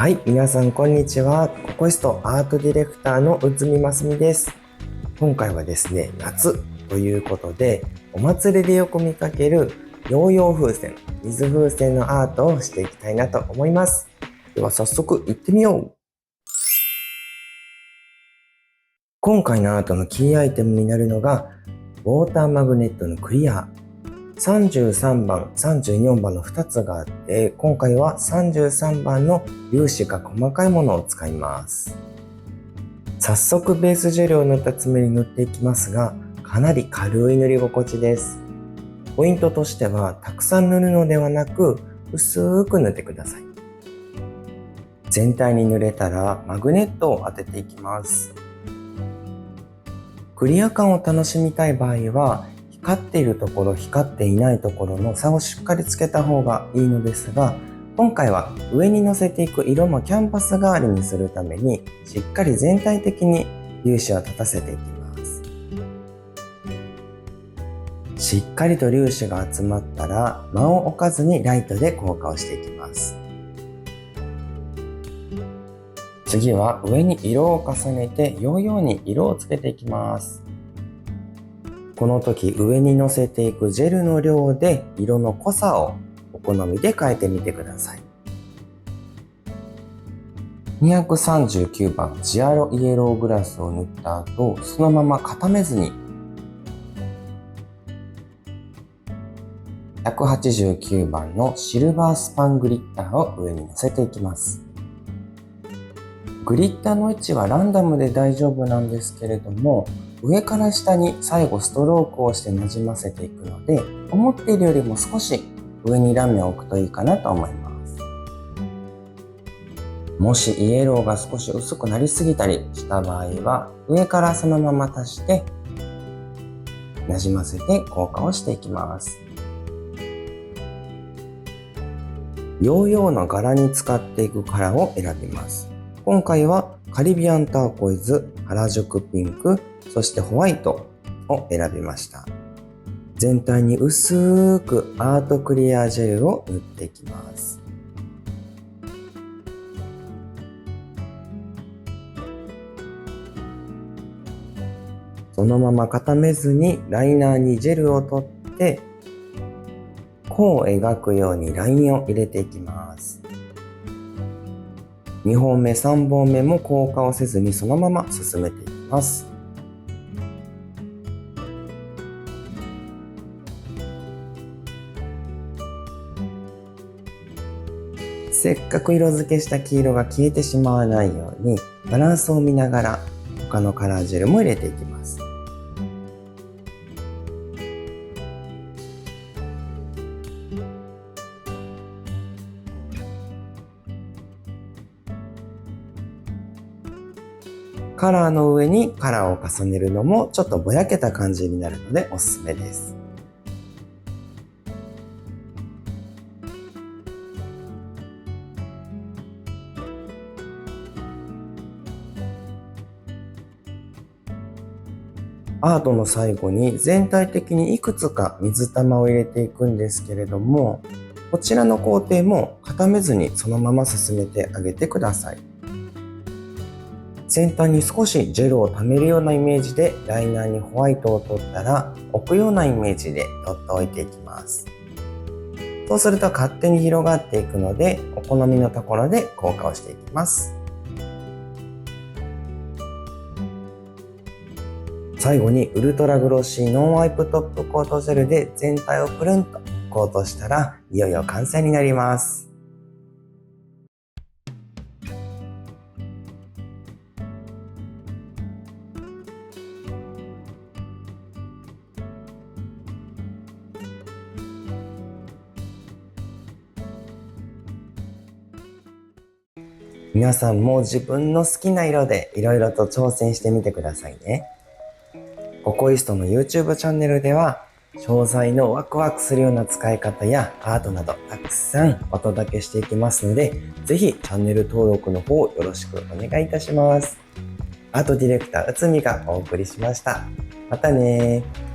はい、皆さんこんにちは。ココイストアートディレクターの内海ますみです。今回はですね、夏ということで、お祭りでよく見かけるヨーヨー風船、水風船のアートをしていきたいなと思います。では早速行ってみよう。今回のアートのキーアイテムになるのが、ウォーターマグネットのクリア。33番、34番の2つがあって、今回は33番の粒子が細かいものを使います。早速ベースジェルを塗った爪に塗っていきますが、かなり軽い塗り心地です。ポイントとしては、たくさん塗るのではなく、薄く塗ってください。全体に塗れたらマグネットを当てていきます。クリア感を楽しみたい場合は、光っているところ、光っていないところの差をしっかりつけた方がいいのですが、今回は上に乗せていく色もキャンバス代わりにするために、しっかり全体的に粒子を立たせていきます。しっかりと粒子が集まったら、間を置かずにライトで硬化をしていきます。次は上に色を重ねてヨーヨーに色をつけていきます。この時上に乗せていくジェルの量で色の濃さをお好みで変えてみてください。239番ジアロイエローグラスを塗った後、そのまま固めずに189番のシルバースパングリッターを上に乗せていきます。グリッターの位置はランダムで大丈夫なんですけれども、上から下に最後ストロークをしてなじませていくので、思っているよりも少し上にラメを置くといいかなと思います。もしイエローが少し薄くなりすぎたりした場合は、上からそのまま足してなじませて硬化をしていきます。ヨーヨーの柄に使っていくカラーを選びます。今回はカリビアンターコイズ、原宿ピンク、そしてホワイトを選びました。全体に薄くアートクリアジェルを塗っていきます。そのまま固めずにライナーにジェルを取って弧を描くようにラインを入れていきます。2本目、3本目も硬化をせずにそのまま進めていきます。せっかく色付けした黄色が消えてしまわないようにバランスを見ながら他のカラージェルも入れていきます。カラーの上にカラーを重ねるのもちょっとぼやけた感じになるのでおすすめです。アートの最後に全体的にいくつか水玉を入れていくんですけれども、こちらの工程も固めずにそのまま進めてあげてください。先端に少しジェルを溜めるようなイメージでライナーにホワイトを取ったら置くようなイメージで取っておいていきます。そうすると勝手に広がっていくので、お好みのところで硬化をしていきます。最後にウルトラグロッシーノンワイプトップコートジェルで全体をプルンとコートしたらいよいよ完成になります。皆さんも自分の好きな色でいろいろと挑戦してみてくださいね。ココイストの YouTube チャンネルでは詳細のワクワクするような使い方やアートなどたくさんお届けしていきますので、ぜひチャンネル登録の方よろしくお願いいたします。アートディレクター内海がお送りしました。またねー。